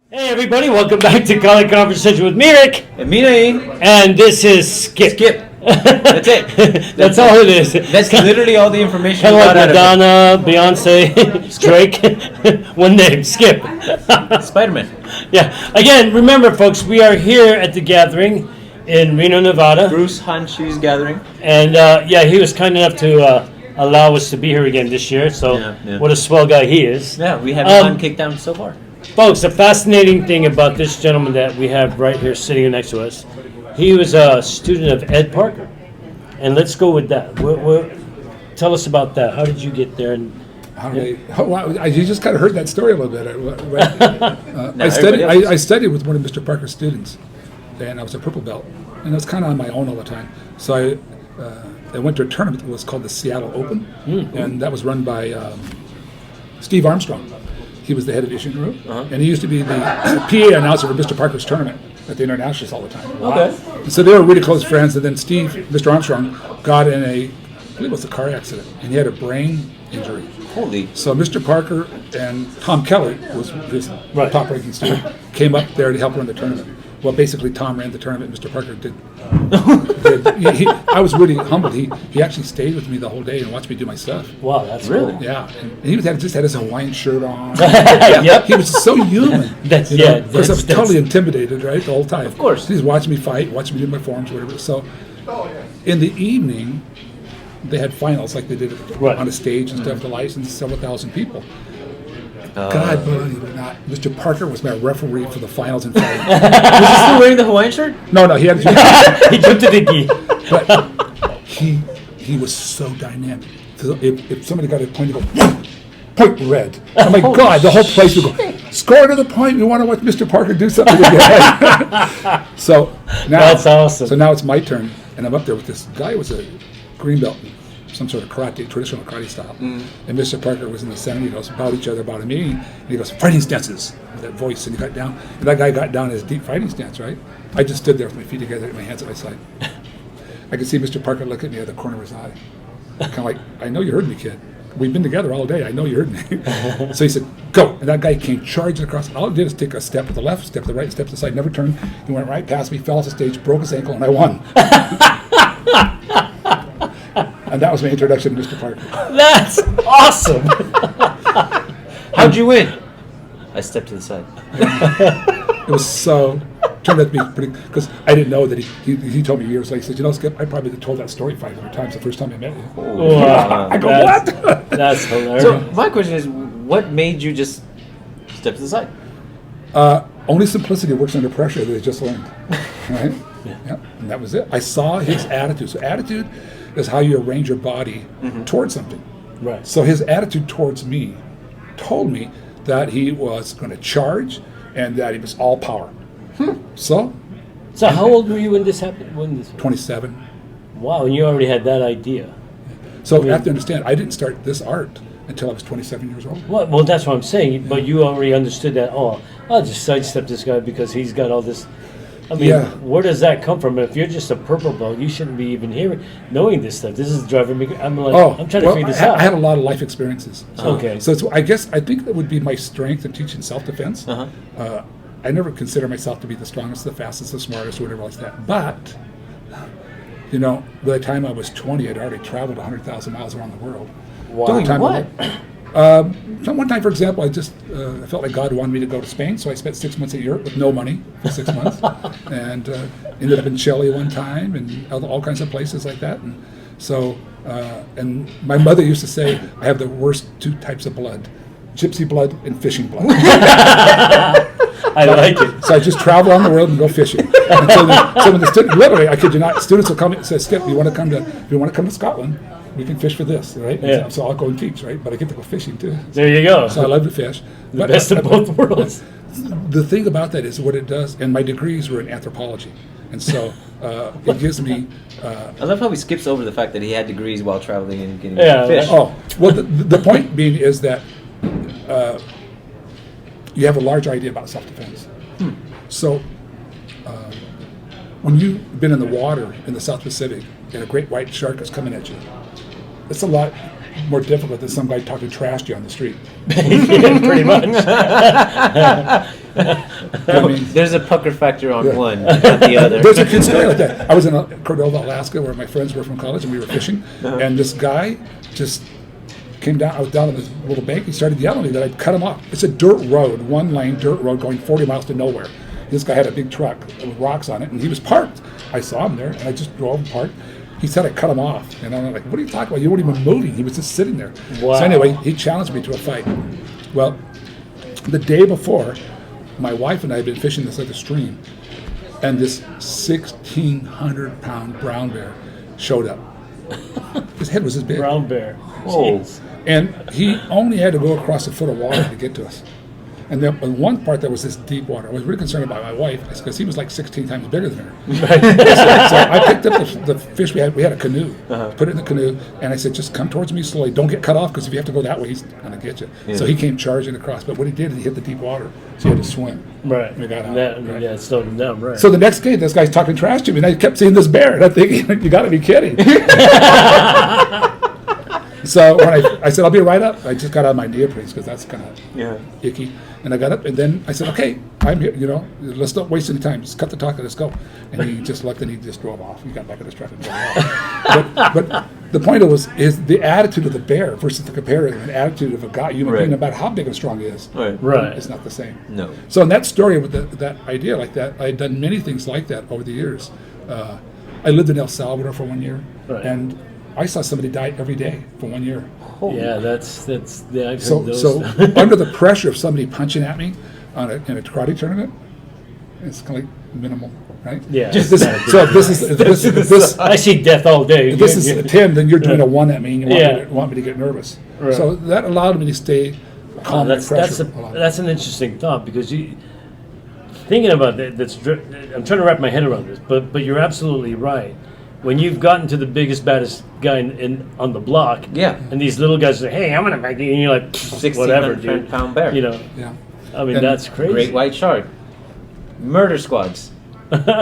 Hey everybody, welcome back to Konversation with me, Rick. And me, Naeem. And this is Skip. Skip. That's it. That's all it is. That's literally all the information Kind we of got like out of Madonna, Beyonce, Drake. One name, Skip. it. Spider-Man. Yeah. Again, remember, folks, we are here at the gathering in Reno, Nevada. Bruce Hanshu's gathering. And he was kind enough to allow us to be here again this year. So, Yeah. what a swell guy he is. Yeah, we haven't gotten kicked down so far. Folks, the fascinating thing about this gentleman that we have right here sitting next to us, he was a student of Ed Parker. And let's go with that. Tell us about that. How did you get there? And You just kind of heard that story a little bit. I studied with one of Mr. Parker's students, and I was a purple belt, and I was kind of on my own all the time. So I went to a tournament that was called the Seattle Open, and that was run by Steve Armstrong. He was the head of Issue Group, and he used to be the PA announcer for Mr. Parker's tournament at the Internationals all the time. Okay. And so they were really close friends, and then Mr. Armstrong, got in I believe it was a car accident, and he had a brain injury. Holy. So Mr. Parker and Tom Keller, who was his top-ranking student, came up there to help run the tournament. Well, basically, Tom ran the tournament. Mr. Parker did. I was really humbled. He actually stayed with me the whole day and watched me do my stuff. wow, that's Really? cool. Yeah, and he just had his Hawaiian shirt on. Yep. He was so human. That's- you know, yeah, because I was that's- totally intimidated, right, the whole time. Of course. He's watching me fight, watching me do my forms, whatever. So, in the evening, they had finals like they did on a stage and stuff to license several thousand people. God, believe it or not, Mr. Parker was my referee for the finals and finals. Was he still wearing the Hawaiian shirt? No, he had. He jumped to the gi. But he was so dynamic. So if somebody got a point, he'd go, point red. Oh my God, the whole place would go, score to the point. We want to watch Mr. Parker do something again. So now, That's awesome. So now it's my turn, and I'm up there with this guy who was a green belt, some sort of karate, traditional karate style. And Mr. Parker was in the center. He goes, about each other, about a meeting. And he goes, fighting stances, with that voice. And he got down. And that guy got down in his deep fighting stance, right? I just stood there with my feet together and my hands at my side. I could see Mr. Parker look at me out of the corner of his eye. Kind of like, I know you heard me, kid. We've been together all day. I know you heard me. So he said, go. And that guy came charging across. All he did is take a step to the left, step to the right, step to the side, never turned. He went right past me, fell off the stage, broke his ankle, and I won. And that was my introduction to Mr. Parker. That's awesome. How'd you win? I stepped to the side. It was turned out to be pretty, because I didn't know that he told me years later, he said, you know, Skip, I probably told that story 500 times the first time I met you. Wow, I go, that's- what? That's hilarious. So my question is, what made you just step to the side? Only simplicity works under pressure that I just learned. Right? Yeah. And that was it. I saw his attitude. So attitude is how you arrange your body towards something. Right. So his attitude towards me told me that he was going to charge and that he was all power. So how old were you when this happened? 27. Wow, and you already had that idea. So you have to understand, I didn't start this art until I was 27 years old. Well, that's what I'm saying. But you already understood that. Oh, I'll just sidestep this guy because he's got all this. I mean, where does that come from? If you're just a purple belt, you shouldn't be even knowing this stuff. This is driving me. I'm trying to figure this out. I had a lot of life experiences. Okay. So I think that would be my strength in teaching self-defense. I never consider myself to be the strongest, the fastest, the smartest, or whatever like that. But, you know, by the time I was 20, I'd already traveled 100,000 miles around the world. Wow. Doing what? One time, for example, I felt like God wanted me to go to Spain, so I spent 6 months in Europe with no money for 6 months, and ended up in Chile one time, and all kinds of places like that. And so, and my mother used to say, I have the worst two types of blood: gypsy blood and fishing blood. I like it. So I just travel around the world and go fishing. And so when the student, literally, I kid you not, students will come in and say, Skip, if you want to come to Scotland, we can fish for this, right? Yeah. So I'll go and teach, right? But I get to go fishing too. There you go. So I love to fish. The best of both worlds. The thing about that is what it does, and my degrees were in anthropology, and so it gives me. I love how he skips over the fact that he had degrees while traveling and getting fish. Oh, well, the point being is that you have a large idea about self-defense. So when you've been in the water in the South Pacific and a great white shark is coming at you, it's a lot more difficult than some guy talking trash to you on the street. Yeah, pretty much. I mean, There's a pucker factor on Yeah. one, not the other. there's a kid story like that. I was in Cordova, Alaska, where my friends were from college, and we were fishing. And this guy just came down. I was down on this little bank. He started yelling at me that I'd cut him off. It's a dirt road, one lane dirt road going 40 miles to nowhere. This guy had a big truck with rocks on it, and he was parked. I saw him there, and I just drove and parked. He said I cut him off, and I'm like, "What are you talking about? You weren't even moving. He was just sitting there." Wow. So anyway, he challenged me to a fight. Well, the day before, my wife and I had been fishing this other stream, and this 1,600-pound brown bear showed up. His head was this big. Brown bear. Whoa. Jeez. And he only had to go across a foot of water to get to us. And then on one part there was this deep water. I was really concerned about my wife because he was like 16 times bigger than her. So I picked up the fish we had. We had a canoe. Put it in the canoe, and I said, "Just come towards me slowly. Don't get cut off because if you have to go that way, he's gonna get you." Yeah. So he came charging across. But what he did is he hit the deep water, so he had to swim. Right. We got out. Right. Yeah, it slowed him down, right. So the next day, this guy's talking trash to me, and I kept seeing this bear, and I'm thinking, "You got to be kidding!" So when I said, "I'll be right up," I just got out of my neoprene because that's kind of Yeah. icky. And I got up, and then I said, "Okay, I'm here. You know, let's not waste any time. Just cut the talk and let's go." And he just looked, and he just drove off. He got back in his truck and drove off. but the point is the attitude of the bear versus the comparative attitude of a guy, human Right. being, no matter how big and strong he is, Right. Right. it's not the same. No. So in that story with that idea like that, I had done many things like that over the years. I lived in El Salvador for 1 year, Right. and I saw somebody die every day for 1 year. Yeah, that's yeah. I've So, heard those. so under the pressure of somebody punching at me in a karate tournament, it's kind of like minimal, right? Yeah. This, so this is I see death all day. if this is a 10, then you're doing a 1 at me, and you Yeah. want me to get nervous. Right. So that allowed me to stay calm under pressure. That's an interesting thought because you thinking about that. I'm trying to wrap my head around this, but you're absolutely right. When you've gotten to the biggest, baddest guy on the block, Yeah. and these little guys say, "Hey, I'm gonna make you," and you're like, "Whatever, dude." 1,600-pound bear. You know, Yeah. I mean, And that's crazy. Great white shark. Murder squads.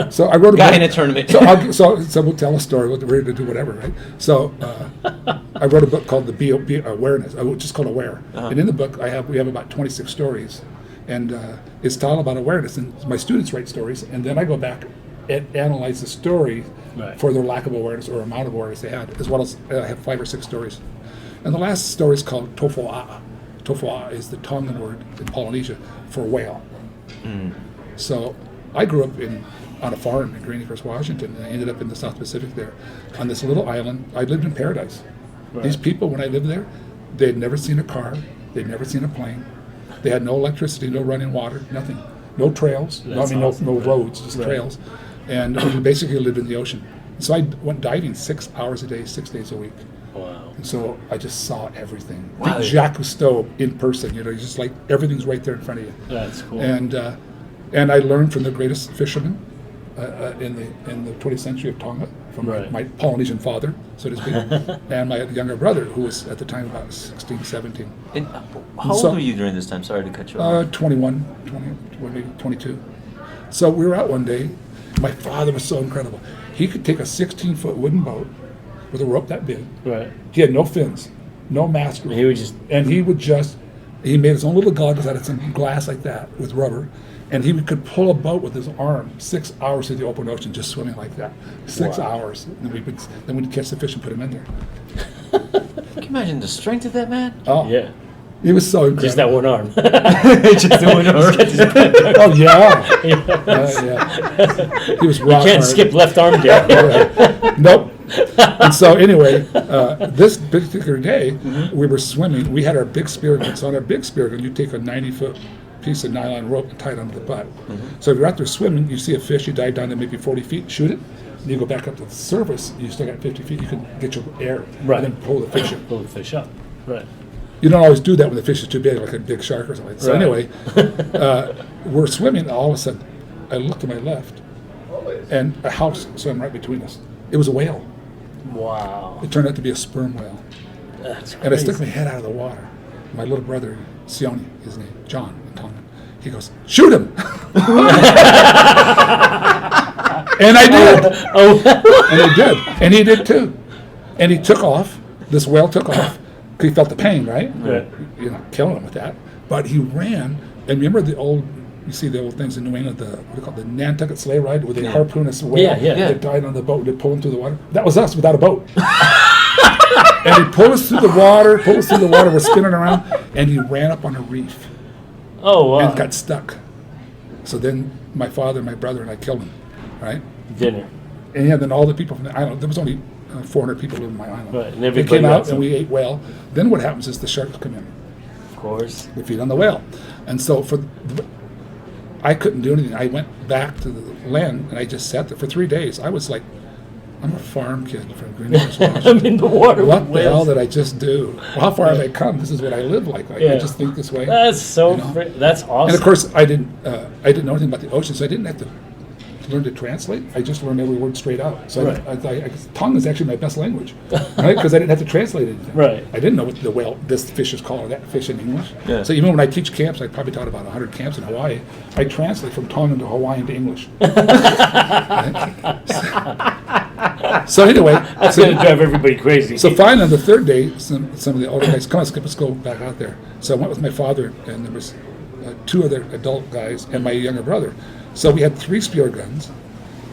So I wrote a Guy book. in a tournament. So we'll tell a story. We're ready to do whatever, right? So I wrote a book called Be Awareness, just called Aware. And in the book, we have about 26 stories, and it's all about awareness. And my students write stories, and then I go back and analyze the story Right. for their lack of awareness or amount of awareness they had, as well as I have 5 or 6 stories. And the last story is called Tofoa'a. Tofoa'a is the Tongan word in Polynesia for whale. So I grew up on a farm in Green Acres, Washington, and I ended up in the South Pacific there. On this little island, I lived in paradise. Right. These people, when I lived there, they had never seen a car, they'd never seen a plane. They had no electricity, no running water, nothing. No trails, That's no awesome. roads, just Right. trails. And we basically lived in the ocean. So I went diving 6 hours a day, 6 days a week. Wow. And so I just saw everything. Wow. Like Jacques Cousteau in person, you know, it's just like everything's right there in front of you. That's cool. And I learned from the greatest fisherman in the 20th century of Tonga, from Right. my Polynesian father, so to speak, and my younger brother, who was at the time about 16, 17, And how old So- were you during this time? Sorry to cut you off. 21, 20, well, maybe 22. So we were out one day. My father was so incredible. He could take a 16-foot wooden boat with a rope that big. Right. He had no fins, no mast. And he would just And he made his own little goggles out of some glass like that with rubber, and he could pull a boat with his arm 6 hours through the open ocean just swimming like that. 6 Wow. hours. And then we'd catch the fish and put him in there. Can you imagine the strength of that man? Oh, yeah. he was so incredible. Just that one arm. Just doing it. Oh, yeah. Yeah. He was rock Can't hard. skip left arm day. Right. Nope. And so anyway, this particular day, we were swimming. We had our big spear gun. So on our big spear gun, you take a 90-foot piece of nylon rope and tie it onto the butt. So if you're out there swimming, you see a fish, you dive down to maybe 40 feet, shoot it, and you go back up to the surface, you still got 50 feet, you can get your air, Right. and then pull the fish in. Pull the fish up. Right. You don't always do that when the fish is too big, like a big shark or something. So Right. anyway, we're swimming, and all of a sudden, I look to my left, and a house swam right between us. It was a whale. Wow. It turned out to be a sperm whale. That's crazy. And I stuck my head out of the water. My little brother, Sione, his name, John in Tongan, he goes, "Shoot him!" And I did. Oh. And I did. And he did too. And he took off. This whale took off. 'Cause he felt the pain, right? Right. You're not killing him with that. But he ran. And remember the old you see the old things in New England, what do you call it, the Nantucket sleigh ride, where they harpoon a whale that died on the boat, they pull him through the water. That was us without a boat. And he pulled us through the water, we're spinning around, and he ran up on a reef. Oh, wow. And got stuck. So then my father, my brother, and I killed him, right? Dinner. And then all the people from the island, there was only 400 people living on my island. Right, and they everybody came out else. and we ate whale. Then what happens is the sharks come in. Of course. They feed on the whale. And so I couldn't do anything. I went back to the land and I just sat there for 3 days. I was like, I'm a farm kid from Greenwich, Washington. I'm in the water. What the hell did I just do? Well, how far have I come? This is what I live like. I just think this way. That's so. That's awesome. And of course, I didn't know anything about the ocean, so I didn't have to learn to translate. I just learned every word straight out. So tongue is actually my best language, right? Because I didn't have to translate anything. Right. I didn't know what the whale, this fish is called, or that fish in English. Yeah. So even when I teach camps, I probably taught about 100 camps in Hawaii. I translate from Tongan to Hawaiian to English. So anyway, That's going to drive everybody crazy. so finally on the third day, some of the older guys, come on, Skip, let's go back out there. So I went with my father, and there was 2 other adult guys and my younger brother. So we had 3 spear guns,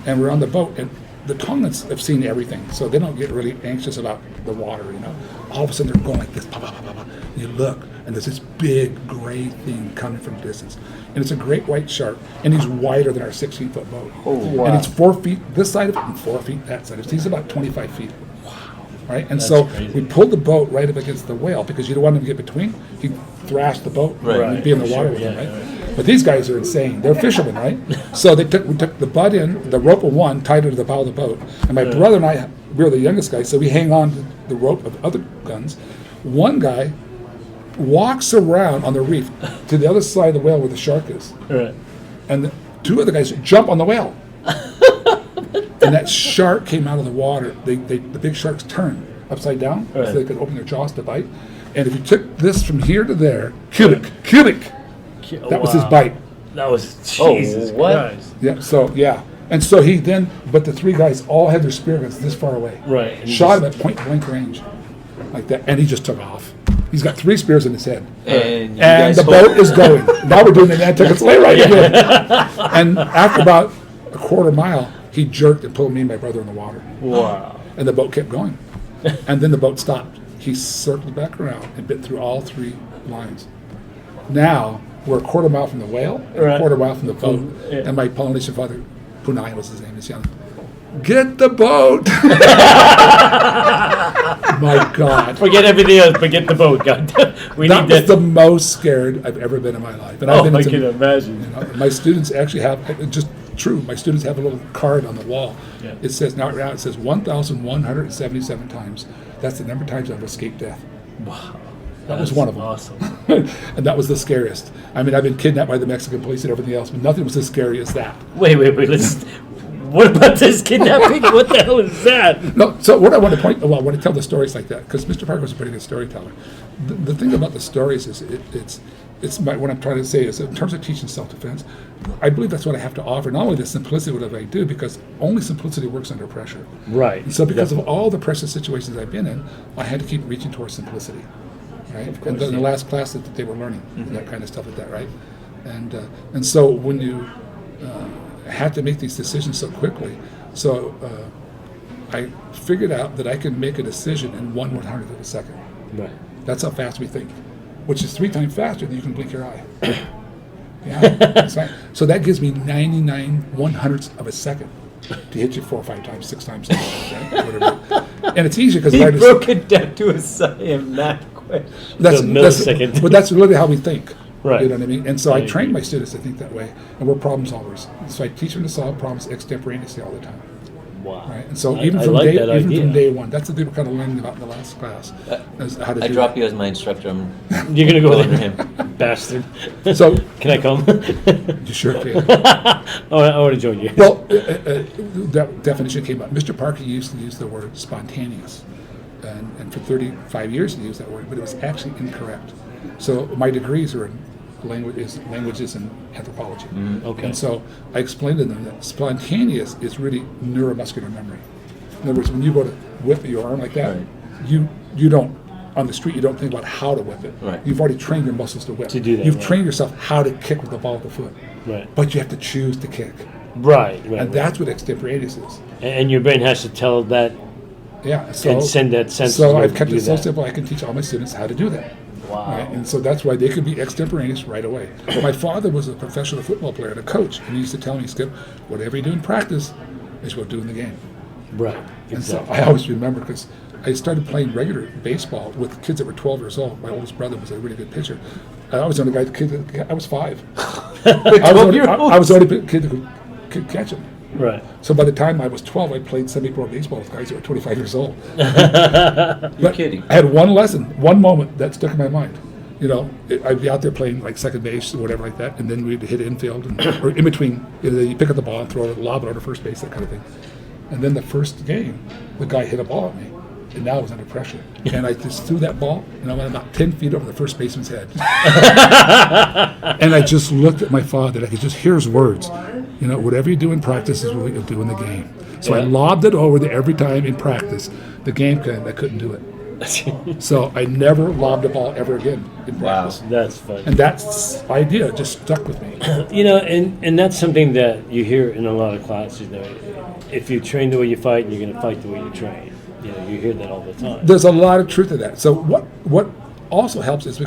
and we're on the boat, and the Tongans have seen everything, so they don't get really anxious about the water, you know. All of a sudden they're going like this, bah, bah, bah, bah, bah. You look, and there's this big gray thing coming from a distance. And it's a great white shark, and he's wider than our 16-foot boat. Oh, wow. And it's 4 feet this side of it and 4 feet that side of it. He's about 25 feet. Right, and That's so crazy. we pulled the boat right up against the whale because you don't want him to get between. He'd thrash the boat and be in the water with him, right? But these guys are insane. They're fishermen, right? So we took the butt in, the rope of one, tied it to the bow of the boat. And my brother and I, we were the youngest guys, so we hang on to the rope of other guns. One guy walks around on the reef to the other side of the whale where the shark is. Right. And the 2 other guys jump on the whale. And that shark came out of the water. The big sharks turned upside down so they could open their jaws to bite. And if you took this from here to there, cubic. That was his bite. That was Jesus Christ. Yeah. So and so he then, but the 3 guys all had their spear guns this far away. Right. And Shot him at point blank range, like that, and he just took off. He's got 3 spears in his head. And The boat is going. Now we're doing the Nantucket sleigh ride again. And after about a quarter mile, he jerked and pulled me and my brother in the water. Wow. And the boat kept going. And then the boat stopped. He circled back around and bit through all 3 lines. Now, we're a quarter mile from the whale, and a quarter mile from the boat. And my Polynesian father, Punai was his name, is young. Get the boat! My God. Forget everything else, but get the boat. God, That was the most scared I've ever been in my life. And I can imagine. You know, my students actually have, just true, my students have a little card on the wall. Yeah. It says, now it says 1,177 times. That's the number of times I've escaped death. Wow. That was one of them. Awesome. And that was the scariest. I mean, I've been kidnapped by the Mexican police and everything else, but nothing was as scary as that. Wait. What about this kidnapping? What the hell is that? No, so what I want to when I tell the stories like that, because Mr. Parker was a pretty good storyteller. The thing about the stories is what I'm trying to say is in terms of teaching self-defense, I believe that's what I have to offer. Not only the simplicity of what I do, because only simplicity works under pressure. Right. And so because of all the pressure situations I've been in, I had to keep reaching towards simplicity. Right? Of course, and in the last class that they were learning, that kind of stuff like that, right? And so when you had to make these decisions so quickly, so I figured out that I could make a decision in 1/100th of a second. Right. That's how fast we think, which is 3 times faster than you can blink your eye. Yeah, that's right. So that gives me 99/100ths of a second to hit you 4 or 5 times, 6 times, 7 times, right? Whatever. And it's easier because he broke it down to a math question. That's millisecond. But that's really how we think. Right. You know what I mean? And so I Right. train my students to think that way, and we're problem solvers. So I teach them to solve problems extemporaneously all the time. Wow. Right? And so I even from like that idea. day one, that's what they were kind of learning about in the last class. Is how to I do drop that. you as my instructor. I'm You're gonna go going under there, him. bastard. So Can I come? you sure can. I want to join you. Well, that definition came up. Mr. Parker used to use the word spontaneous, and for 35 years he used that word, but it was actually incorrect. So my degrees are in languages and anthropology. Okay. And so I explained to them that spontaneous is really neuromuscular memory. In other words, when you go to whip your arm like that, Right. you don't on the street, you don't think about how to whip it. Right. You've already trained your muscles to whip. To do that, You've right. trained yourself how to kick with the ball of the foot. Right. But you have to choose to kick. Right. And that's what extemporaneous is. And your brain has to tell that Yeah. So, and send that sense. so to I've kept do it so that. simple, I can teach all my students how to do that. Wow. Right? And so that's why they could be extemporaneous right away. My father was a professional football player and a coach, and he used to tell me, Skip, whatever you do in practice is what you do in the game. Right. And Exactly. so I always remember, because I started playing regular baseball with kids that were 12 years old. My oldest brother was a really good pitcher. I was the only kid. I was 5. I was the only kid that could catch him. Right. So by the time I was 12, I played semi-pro baseball with guys that were 25 years old. You're kidding. I had one lesson, one moment that stuck in my mind. You know, I'd be out there playing like second base or whatever like that, and then we'd hit infield, or in between. You pick up the ball and throw it, lob it over to first base, that kind of thing. And then the first game, the guy hit a ball at me, and now I was under pressure. And I just threw that ball, and I went about 10 feet over the first baseman's head. And I just looked at my father, and I could just hear his words. You know, whatever you do in practice is what you'll do in the game. So I lobbed it over there every time in practice. The game came, I couldn't do it. So I never lobbed a ball ever again in practice. Wow, that's funny. And that idea just stuck with me. You know, and that's something that you hear in a lot of classes. You know, if you train the way you fight, you're going to fight the way you train. You know, you hear that all the time. There's a lot of truth to that. So what also helps is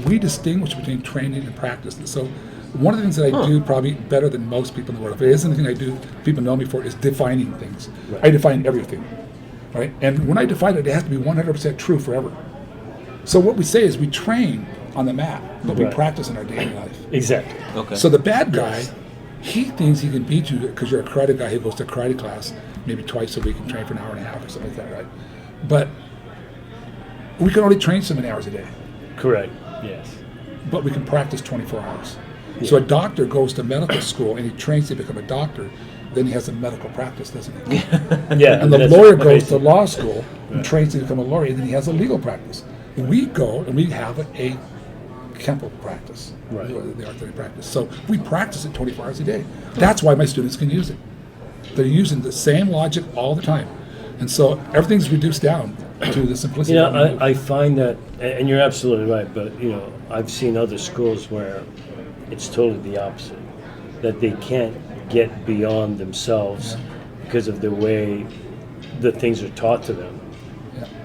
we distinguish between training and practice. And so one of the things that I do probably better than most people in the world, if it isn't anything I do, people know me for, is defining things. Right. I define everything. Right? And when I define it, it has to be 100% true forever. So what we say is we train on the mat, but we Right. practice in our daily life. Exactly. Okay. So the bad guy, he thinks he can beat you because you're a karate guy who goes to karate class maybe twice a week and train for an hour and a half or something like that, right? But we can only train so many hours a day, Correct. Yes. but we can practice 24 hours. So a doctor goes to medical school and he trains to become a doctor. Then he has a medical practice, doesn't he? Yeah. And the that's lawyer goes to basically- law school and trains to become a lawyer, and then he has a legal practice. We go and we have a Kempo practice, Right. the arthritic practice. So we practice it 24 hours a day. That's why my students can use it. They're using the same logic all the time. And so everything's reduced down to the simplicity. You of know, the move. I find that, and you're absolutely right, but, you know, I've seen other schools where it's totally the opposite, that they can't get beyond themselves because of the way the things are taught to them,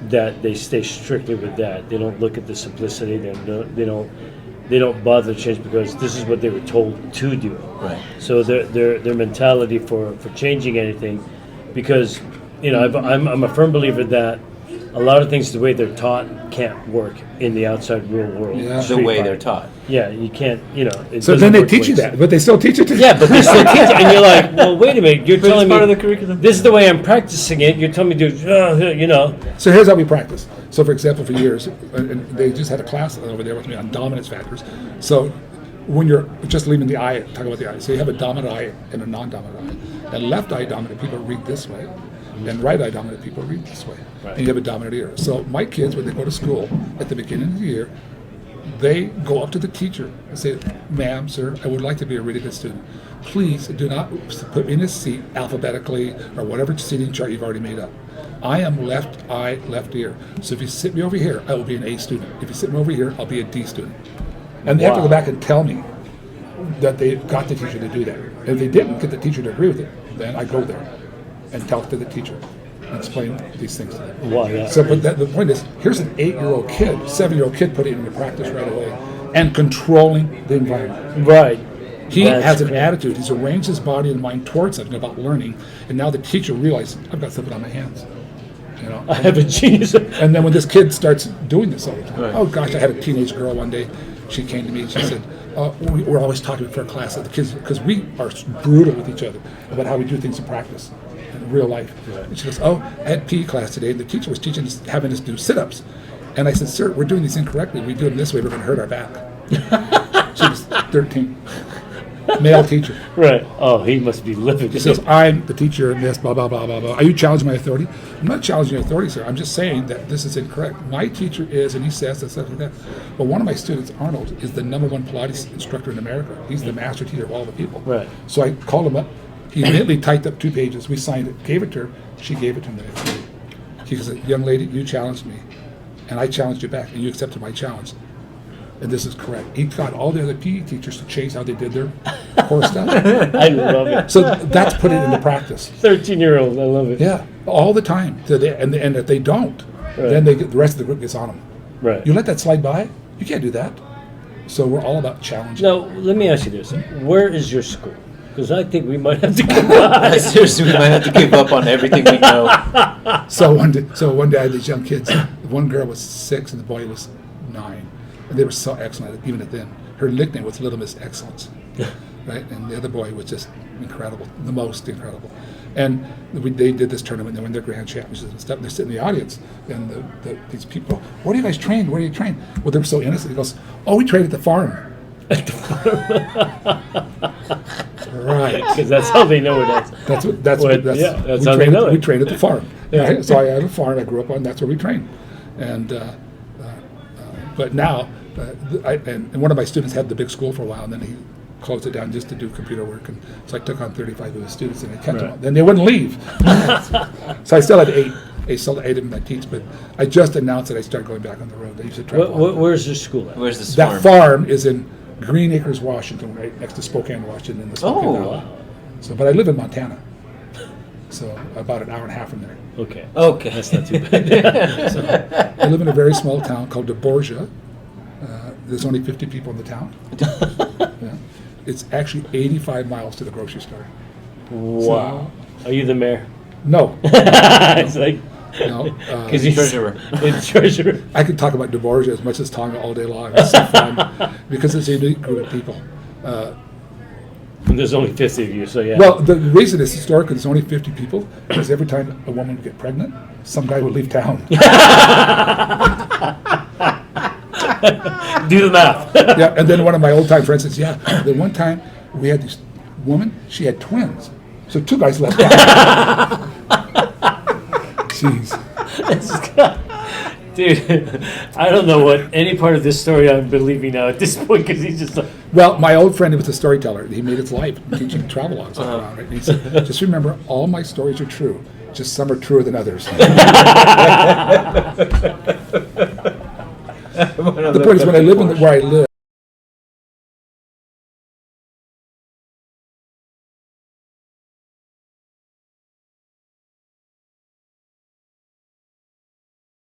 that they stay strictly with that. They don't look at the simplicity, they don't bother to change because this is what they were told to do. Right. So their mentality for changing anything, because you know I'm a firm believer that a lot of things the way they're taught can't work in the outside real world. Yeah. The street way fight. they're taught. Yeah, you can't. You know. It So doesn't then they work teach you ways. that, but they still teach it to you. Yeah, but they still teach it, and you're like, well, wait a minute. You're But it's telling part me of the curriculum. this is the way I'm practicing it. You're telling me to, you know. So here's how we practice. So for example, for years, and they just had a class over there with me on dominance factors. So when you're just leaving the eye, talk about the eye. So you have a dominant eye and a non-dominant eye. And left eye dominant people read this way, and right eye dominant people read this way. Right. And you have a dominant ear. So my kids, when they go to school at the beginning of the year, they go up to the teacher and say, "Ma'am, sir, I would like to be a really good student. Please do not put me in a seat alphabetically or whatever seating chart you've already made up. I am left eye, left ear. So if you sit me over here, I will be an A student. If you sit me over here, I'll be a D student." And they have to go Wow. back and tell me that they got the teacher to do that. If they didn't get the teacher to agree with it, then I go there and tell it to the teacher and explain these things to them. Wow, yeah. So, but the point is, here's an 8-year-old kid, 7-year-old kid putting it into practice right away and controlling the environment. Right. He That's has an great. attitude. He's arranged his body and mind towards something about learning, and now the teacher realizes, I've got something on my hands. You know, I have a genius. and then when this kid starts doing this all the time, Right. oh gosh, I had a teenage girl one day. She came to me and she said, we're always talking for a class of the kids because we are brutal with each other about how we do things in practice, in real life. Right. And she goes, oh, I had PE class today, and the teacher was teaching us, having us do sit-ups. And I said, sir, we're doing these incorrectly. We do them this way, we're going to hurt our back. She was 13. Male teacher. Right. Oh, he must be livid. He says, I'm the teacher in this, blah, blah, blah, blah, blah. Are you challenging my authority? I'm not challenging your authority, sir. I'm just saying that this is incorrect. My teacher is, and he says that, stuff like that. But one of my students, Arnold, is the #1 Pilates instructor in America. He's the master teacher of all the people. Right. So I called him up. He immediately typed up 2 pages. We signed it, gave it to her. She gave it to him the next day. She said, young lady, you challenged me. and I challenged you back, and you accepted my challenge. And this is correct. He got all the other PE teachers to change how they did their core stuff. I love it. So that's put it into practice. 13-year-old, I love it. Yeah, all the time. So and if they don't, then the rest of the group gets on them. Right. You let that slide by, you can't do that. So we're all about challenging. Now, let me ask you this. Where is your school? Because I think we might have to give up. Seriously, we might have to give up on everything we know. So one day I had these young kids. One girl was 6 and the boy was 9. And they were so excellent, even at then. Her nickname was Little Miss Excellence. Right? And the other boy was just incredible, the most incredible. And they did this tournament, they won their grand championships and stuff. And they're sitting in the audience, and these people, where do you guys train? Where do you train? Well, they were so innocent. He goes, oh, we train at the farm. Right. Because that's how they know it is. That's how they know it. We train at the farm. Yeah. Right? So I have a farm I grew up on. That's where we train. And but now, and one of my students had the big school for a while, and then he closed it down just to do computer work. And so I took on 35 of his students, and I kept them. Then they wouldn't leave. So I still had 8. I still had 8 of them I teach, but I just announced that I started going back on the road. I used to travel. Where's your school at? Where's this That farm is in Green Acres, Washington, right next to Spokane, Washington, in the Spokane Valley. Wow. So, but I live in Montana, so about an hour and a half from there. Okay. Okay. That's not too bad. So I live in a very small town called DeBorgia. There's only 50 people in the town. Yeah. It's actually 85 miles to the grocery store. Wow. Are you the mayor? No, It's like, no. Because he's treasurer. the treasurer. I could talk about DeBorgia as much as Tonga all day long. It's so fun because it's a unique group of people. And there's only 50 of you, so yeah. Well, the reason it's historic is only 50 people is every time a woman would get pregnant, some guy would leave town. Do the math. Yeah, and then one of my old-time friends says, yeah, the one time we had this woman, she had twins. So 2 guys left town. Jeez. Dude, I don't know what any part of this story I'm believing now at this point, because he's just like, Well, my old friend, he was a storyteller. He made his life teaching travelogues all around, right? And he said, just remember, all my stories are true. Just some are truer than others. The point is, when I live where I live,